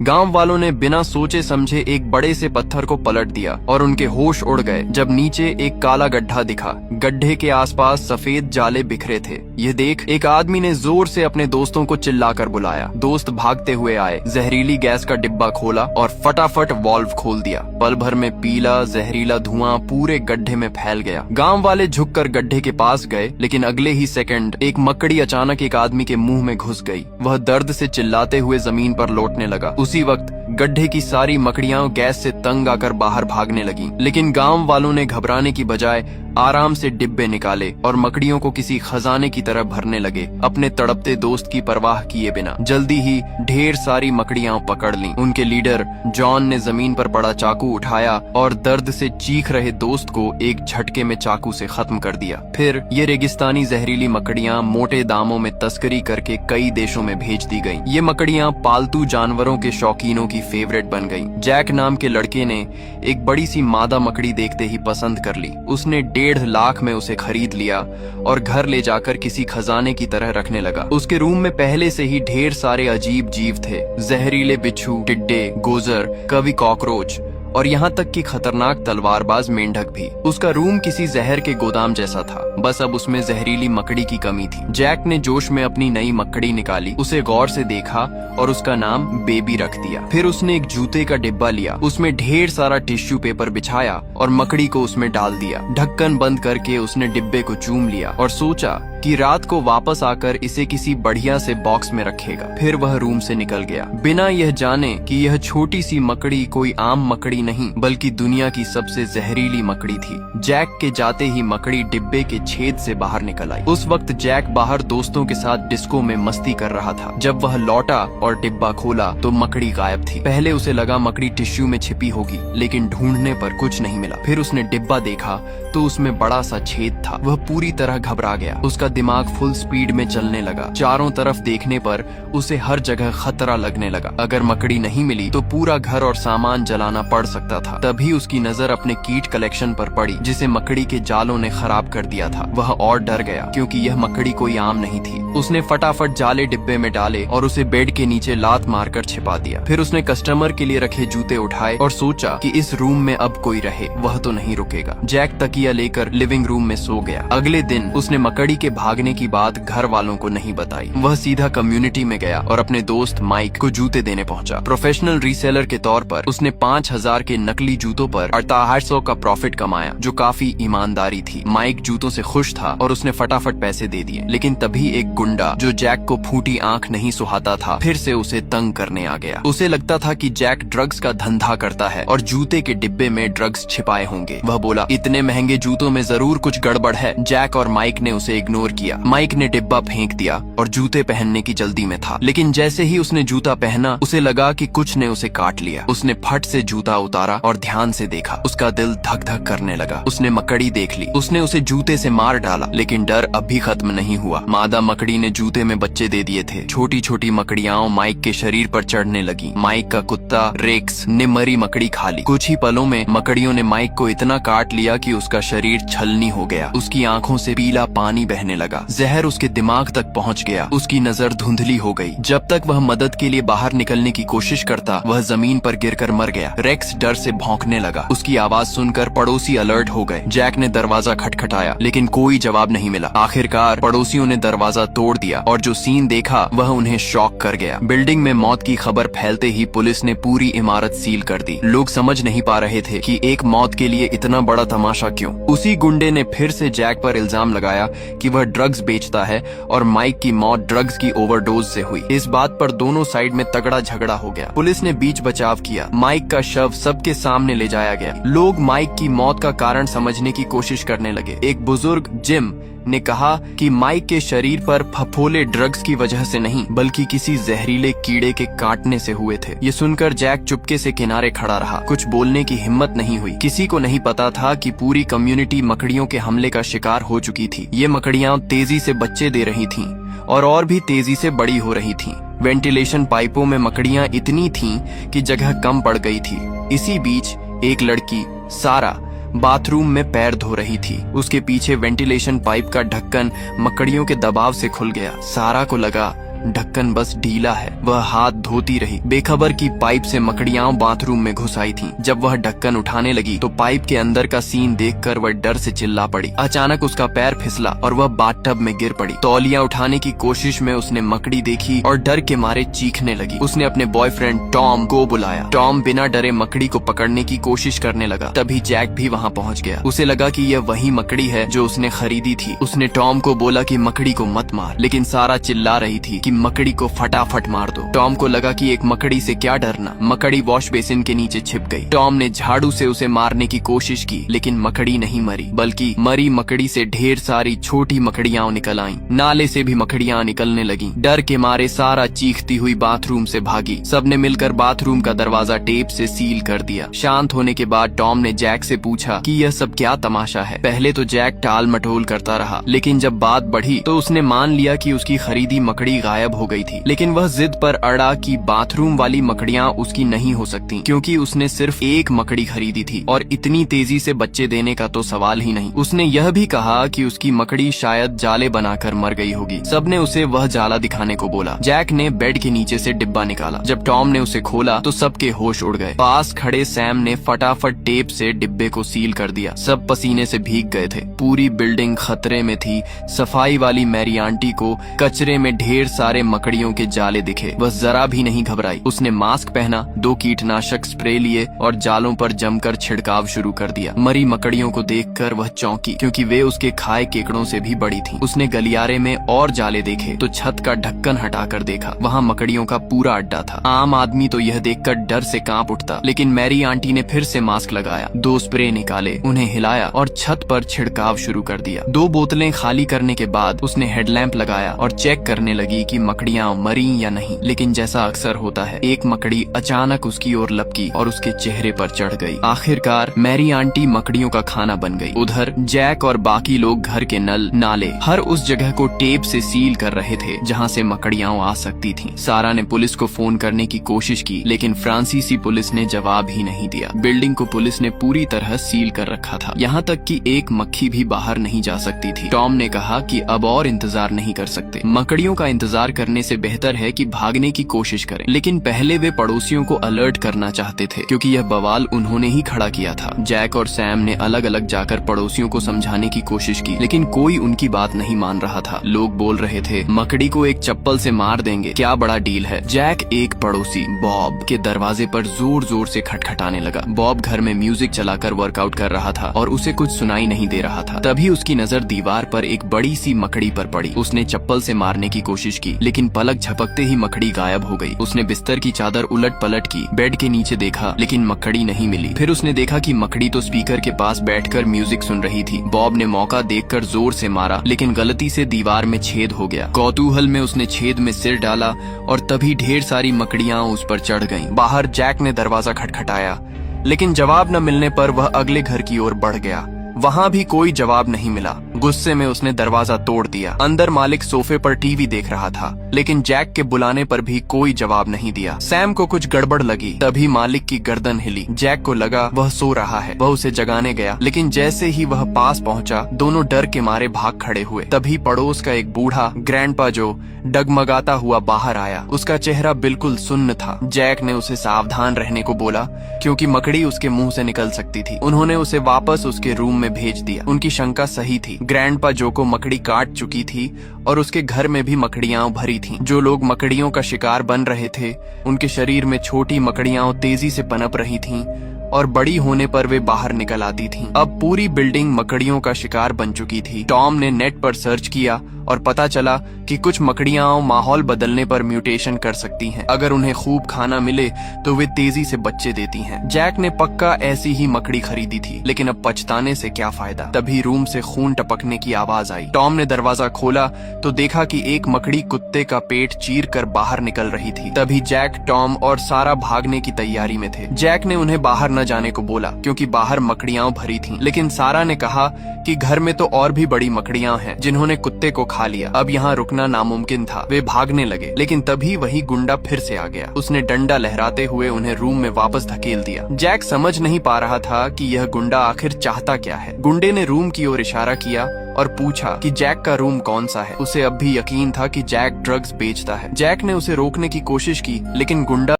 गांव वालों ने बिना सोचे समझे एक बड़े से पत्थर को पलट दिया और उनके होश उड़ गए जब नीचे एक काला गड्ढा दिखा। गड्ढे के आसपास सफेद जाले बिखरे थे। ये देख एक आदमी ने जोर से अपने दोस्तों को चिल्लाकर बुलाया। दोस्त भागते हुए आए, जहरीली गैस का डिब्बा खोला और फटाफट वाल्व खोल दिया। पल भर में पीला जहरीला धुआं पूरे गड्ढे में फैल गया। गांव वाले झुककर गड्ढे के पास गए, लेकिन अगले ही सेकंड एक मकड़ी अचानक एक आदमी के मुंह में घुस गई। वह दर्द से चिल्लाते हुए जमीन पर लौटने लगा। उसी वक्त गड्ढे की सारी मकड़ियां गैस से तंग आकर बाहर भागने लगीं। लेकिन गांव वालों ने घबराने की बजाय आराम से डिब्बे निकाले और मकड़ियों को किसी खजाने की तरह भरने लगे, अपने तड़पते दोस्त की परवाह किए बिना। जल्दी ही ढेर सारी मकड़ियां पकड़ लीं। उनके लीडर जॉन ने जमीन पर पड़ा चाकू उठाया और दर्द से चीख रहे दोस्त को एक झटके में चाकू से खत्म कर दिया। फिर ये रेगिस्तानी जहरीली मकड़ियां मोटे दामों में तस्करी करके कई देशों में भेज दी गईं। ये मकड़ियां पालतू जानवरों के शौकीनों की फेवरेट बन गईं। जैक नाम के लड़के ने एक बड़ी सी मादा मकड़ी देखते ही पसंद कर ली। उसने 1.5 लाख में उसे खरीद लिया और घर ले जाकर किसी खजाने की तरह रखने लगा। उसके रूम में पहले से ही ढेर सारे अजीब जीव थे, जहरीले बिच्छू, टिड्डे, गोजर, कभी कॉकरोच और यहाँ तक कि खतरनाक तलवारबाज मेंढक भी। उसका रूम किसी जहर के गोदाम जैसा था, बस अब उसमें जहरीली मकड़ी की कमी थी। जैक ने जोश में अपनी नई मकड़ी निकाली, उसे गौर से देखा और उसका नाम बेबी रख दिया। फिर उसने एक जूते का डिब्बा लिया, उसमें ढेर सारा टिश्यू पेपर बिछाया और मकड़ी को उसमें डाल दिया। ढक्कन बंद करके उसने डिब्बे को चूम लिया और सोचा कि रात को वापस आकर इसे किसी बढ़िया से बॉक्स में रखेगा। फिर वह रूम से निकल गया, बिना यह जाने कि यह छोटी सी मकड़ी कोई आम मकड़ी नहीं बल्कि दुनिया की सबसे जहरीली मकड़ी थी। जैक के जाते ही मकड़ी डिब्बे के छेद से बाहर निकल आई। उस वक्त जैक बाहर दोस्तों के साथ डिस्को में मस्ती कर रहा था। जब वह लौटा और डिब्बा खोला तो मकड़ी गायब थी। पहले उसे लगा मकड़ी टिश्यू में छिपी होगी, लेकिन ढूंढने पर कुछ नहीं मिला। फिर उसने डिब्बा देखा तो उसमें बड़ा सा छेद था। वह पूरी तरह घबरा गया। उसका दिमाग फुल स्पीड में चलने लगा। चारों तरफ देखने पर उसे हर जगह खतरा लगने लगा। अगर मकड़ी नहीं मिली तो पूरा घर और सामान जलाना पड़ सकता था। तभी उसकी नजर अपने कीट कलेक्शन पर पड़ी, जिसे मकड़ी के जालों ने खराब कर दिया था। वह और डर गया, क्योंकि यह मकड़ी कोई आम नहीं थी। उसने फटाफट जाले डिब्बे में डाले और उसे बेड के नीचे लात मारकर छिपा दिया। फिर उसने कस्टमर के लिए रखे जूते उठाए और सोचा कि इस रूम में अब कोई रहे, वह तो नहीं रुकेगा। जैक तकिया लेकर लिविंग रूम में सो गया। अगले दिन उसने मकड़ी के भागने की बात घर वालों को नहीं बताई। वह सीधा कम्युनिटी में गया और अपने दोस्त माइक को जूते देने पहुंचा। प्रोफेशनल रीसेलर के तौर पर उसने 5000 के नकली जूतों पर 6800 का प्रॉफिट कमाया, जो काफी ईमानदारी थी। माइक जूतों से खुश था और उसने फटाफट पैसे दे दिए। लेकिन तभी एक गुंडा, जो जैक को फूटी आंख नहीं सुहाता था, फिर से उसे तंग करने आ गया। उसे लगता था कि जैक ड्रग्स का धंधा करता है और जूते के डिब्बे में ड्रग्स छिपाए होंगे। वह बोला, इतने महंगे जूतों में जरूर कुछ गड़बड़ है। जैक और माइक ने उसे इग्नोर किया। माइक ने डिब्बा फेंक दिया और जूते पहनने की जल्दी में था। लेकिन जैसे ही उसने जूता पहना, उसे लगा कि कुछ ने उसे काट लिया। उसने फट से जूता उतारा और ध्यान से देखा। उसका दिल धक धक करने लगा। उसने मकड़ी देख ली। उसने उसे जूते से मार डाला, लेकिन डर अभी खत्म नहीं हुआ। मादा मकड़ी ने जूते में बच्चे दे दिए थे। छोटी छोटी मकड़ियां माइक के शरीर पर चढ़ने लगी। माइक का कुत्ता रेक्स ने मरी मकड़ी खा ली। कुछ ही पलों में मकड़ियों ने माइक को इतना काट लिया कि उसका शरीर छलनी हो गया। उसकी आंखों से पीला पानी बहने लगा। जहर उसके दिमाग तक पहुंच गया। उसकी नजर धुंधली हो गई। जब तक वह मदद के लिए बाहर निकलने की कोशिश करता, वह जमीन पर गिरकर मर गया। रेक्स डर से भौंकने लगा। उसकी आवाज सुनकर पड़ोसी अलर्ट हो गए। जैक ने दरवाजा खटखटाया, लेकिन कोई जवाब नहीं मिला। आखिरकार पड़ोसियों ने दरवाजा तोड़ दिया और जो सीन देखा वह उन्हें शॉक कर गया। बिल्डिंग में मौत की खबर फैलते ही पुलिस ने पूरी इमारत सील कर दी। लोग समझ नहीं पा रहे थे कि एक मौत के लिए इतना बड़ा तमाशा क्यों। उसी गुंडे ने फिर से जैक पर इल्जाम लगाया कि वह ड्रग्स बेचता है और माइक की मौत ड्रग्स की ओवरडोज से हुई। इस बात पर दोनों साइड में तगड़ा झगड़ा हो गया। पुलिस ने बीच बचाव किया। माइक का शव सबके सामने ले जाया गया। लोग माइक की मौत का कारण समझने की कोशिश करने लगे। एक बुजुर्ग जिम ने कहा कि माइक के शरीर पर फफोले ड्रग्स की वजह से नहीं, बल्कि किसी जहरीले कीड़े के काटने से हुए थे। ये सुनकर जैक चुपके से किनारे खड़ा रहा। कुछ बोलने की हिम्मत नहीं हुई। किसी को नहीं पता था कि पूरी कम्युनिटी मकड़ियों के हमले का शिकार हो चुकी थी। ये मकड़ियां तेजी से बच्चे दे रही थीं और भी तेजी से बड़ी हो रही थीं। वेंटिलेशन पाइपों में मकड़ियां इतनी थीं कि जगह कम पड़ गई थी। इसी बीच एक लड़की सारा बाथरूम में पैर धो रही थी। उसके पीछे वेंटिलेशन पाइप का ढक्कन मकड़ियों के दबाव से खुल गया। सारा को लगा ढक्कन बस ढीला है। वह हाथ धोती रही, बेखबर कि पाइप से मकड़ियां बाथरूम में घुस आई थीं। जब वह ढक्कन उठाने लगी तो पाइप के अंदर का सीन देखकर वह डर से चिल्ला पड़ी। अचानक उसका पैर फिसला और वह बाथटब में गिर पड़ी। तौलिया उठाने की कोशिश में उसने मकड़ी देखी और डर के मारे चीखने लगी। उसने अपने बॉयफ्रेंड टॉम को बुलाया। टॉम बिना डरे मकड़ी को पकड़ने की कोशिश करने लगा। तभी जैक भी वहाँ पहुँच गया। उसे लगा कि यह वही मकड़ी है जो उसने खरीदी थी। उसने टॉम को बोला कि मकड़ी को मत मार, लेकिन सारा चिल्ला रही थी कि मकड़ी को फटाफट मार दो। टॉम को लगा कि एक मकड़ी से क्या डरना। मकड़ी वॉश बेसिन के नीचे छिप गई। टॉम ने झाड़ू से उसे मारने की कोशिश की, लेकिन मकड़ी नहीं मरी, बल्कि मरी मकड़ी से ढेर सारी छोटी मकड़ियां निकल आईं। नाले से भी मकड़ियां निकलने लगीं। डर के मारे सारा चीखती हुई बाथरूम से भागी। सबने मिलकर बाथरूम का दरवाजा टेप से सील कर दिया। शांत होने के बाद टॉम ने जैक से पूछा कि यह सब क्या तमाशा है। पहले तो जैक टाल मटोल करता रहा, लेकिन जब बात बढ़ी तो उसने मान लिया कि उसकी खरीदी मकड़ी गायब हो गई थी। लेकिन वह जिद पर अड़ा कि बाथरूम वाली मकड़ियां उसकी नहीं हो सकती, क्योंकि उसने सिर्फ एक मकड़ी खरीदी थी और इतनी तेजी से बच्चे देने का तो सवाल ही नहीं। उसने यह भी कहा कि उसकी मकड़ी शायद जाले बनाकर मर गई होगी। सबने उसे वह जाला दिखाने को बोला। जैक ने बेड के नीचे से डिब्बा निकाला। जब टॉम ने उसे खोला तो सबके होश उड़ गए। पास खड़े सैम ने फटाफट टेप से डिब्बे को सील कर दिया। सब पसीने से भीग गए थे। पूरी बिल्डिंग खतरे में थी। सफाई वाली मैरी आंटी को कचरे में ढेर सारे मकड़ियों के जाले दिखे। वह जरा भी नहीं घबराई। उसने मास्क पहना, 2 कीटनाशक स्प्रे लिए और जालों पर जमकर छिड़काव शुरू कर दिया। मरी मकड़ियों को देखकर वह चौंकी, क्योंकि वे उसके खाए केकड़ों से भी बड़ी थीं। उसने गलियारे में और जाले देखे तो छत का ढक्कन हटाकर देखा। वहाँ मकड़ियों का पूरा अड्डा था। आम आदमी तो यह देखकर डर से कांप उठता, लेकिन मैरी आंटी ने फिर से मास्क लगाया, 2 स्प्रे निकाले, उन्हें हिलाया और छत पर छिड़काव शुरू कर दिया। 2 बोतलें खाली करने के बाद उसने हेडलैम्प लगाया और चेक करने लगी कि मकड़ियां मरी या नहीं। लेकिन जैसा अक्सर होता है, एक मकड़ी अचानक उसकी ओर लपकी और उसके चेहरे पर चढ़ गई। आखिरकार मैरी आंटी मकड़ियों का खाना बन गई। उधर जैक और बाकी लोग घर के नल, नाले, हर उस जगह को टेप से सील कर रहे थे जहां से मकड़ियां आ सकती थीं। सारा ने पुलिस को फोन करने की कोशिश की, लेकिन फ्रांसीसी पुलिस ने जवाब ही नहीं दिया। बिल्डिंग को पुलिस ने पूरी तरह सील कर रखा था, यहाँ तक कि एक मक्खी भी बाहर नहीं जा सकती थी। टॉम ने कहा कि अब और इंतजार नहीं कर सकते। मकड़ियों का इंतजार करने से बेहतर है कि भागने की कोशिश करें। लेकिन पहले वे पड़ोसियों को अलर्ट करना चाहते थे, क्योंकि यह बवाल उन्होंने ही खड़ा किया था। जैक और सैम ने अलग अलग जाकर पड़ोसियों को समझाने की कोशिश की, लेकिन कोई उनकी बात नहीं मान रहा था। लोग बोल रहे थे, मकड़ी को एक चप्पल से मार देंगे, क्या बड़ा डील है। जैक एक पड़ोसी बॉब के दरवाजे पर जोर जोर से खटखटाने लगा। बॉब घर में म्यूजिक चलाकर वर्कआउट कर रहा था और उसे कुछ सुनाई नहीं दे रहा था। तभी उसकी नजर दीवार पर एक बड़ी सी मकड़ी पर पड़ी। उसने चप्पल से मारने की कोशिश की, लेकिन पलक झपकते ही मकड़ी गायब हो गई। उसने बिस्तर की चादर उलट पलट की, बेड के नीचे देखा, लेकिन मकड़ी नहीं मिली। फिर उसने देखा कि मकड़ी तो स्पीकर के पास बैठकर म्यूजिक सुन रही थी। बॉब ने मौका देखकर जोर से मारा, लेकिन गलती से दीवार में छेद हो गया। कौतूहल में उसने छेद में सिर डाला और तभी ढेर सारी मकड़ियां उस पर चढ़ गईं। बाहर जैक ने दरवाजा खटखटाया, लेकिन जवाब न मिलने पर वह अगले घर की ओर बढ़ गया। वहाँ भी कोई जवाब नहीं मिला। गुस्से में उसने दरवाजा तोड़ दिया। अंदर मालिक सोफे पर टीवी देख रहा था, लेकिन जैक के बुलाने पर भी कोई जवाब नहीं दिया। सैम को कुछ गड़बड़ लगी, तभी मालिक की गर्दन हिली। जैक को लगा वह सो रहा है। वह उसे जगाने गया, लेकिन जैसे ही वह पास पहुंचा, दोनों डर के मारे भाग खड़े हुए। तभी पड़ोस का एक बूढ़ा ग्रैंडपा जो डगमगाता हुआ बाहर आया। उसका चेहरा बिल्कुल सुन्न था। जैक ने उसे सावधान रहने को बोला, क्योंकि मकड़ी उसके मुंह से निकल सकती थी। उन्होंने उसे वापस उसके रूम में भेज दिया। उनकी शंका सही थी। ग्रैंडपा जो को मकड़ी काट चुकी थी और उसके घर में भी मकड़ियां भरी थीं। जो लोग मकड़ियों का शिकार बन रहे थे, उनके शरीर में छोटी मकड़ियां तेजी से पनप रही थीं और बड़ी होने पर वे बाहर निकल आती थीं। अब पूरी बिल्डिंग मकड़ियों का शिकार बन चुकी थी। टॉम ने नेट पर सर्च किया और पता चला कि कुछ मकड़ियां माहौल बदलने पर म्यूटेशन कर सकती हैं। अगर उन्हें खूब खाना मिले तो वे तेजी से बच्चे देती हैं। जैक ने पक्का ऐसी ही मकड़ी खरीदी थी, लेकिन अब पछताने से क्या फायदा। तभी रूम से खून टपकने की आवाज आई। टॉम ने दरवाजा खोला तो देखा कि एक मकड़ी कुत्ते का पेट चीर कर बाहर निकल रही थी। तभी जैक, टॉम और सारा भागने की तैयारी में थे। जैक ने उन्हें बाहर न जाने को बोला, क्योंकि बाहर मकड़ियां भरी थीं। लेकिन सारा ने कहा कि घर में तो और भी बड़ी मकड़ियां हैं जिन्होंने कुत्ते को खा लिया। अब यहाँ रुकना नामुमकिन था। वे भागने लगे, लेकिन तभी वही गुंडा फिर से आ गया। उसने डंडा लहराते हुए उन्हें रूम में वापस धकेल दिया। जैक समझ नहीं पा रहा था कि यह गुंडा आखिर चाहता क्या है। गुंडे ने रूम की ओर इशारा किया और पूछा कि जैक का रूम कौन सा है। उसे अब भी यकीन था कि जैक ड्रग्स बेचता है। जैक ने उसे रोकने की कोशिश की, लेकिन गुंडा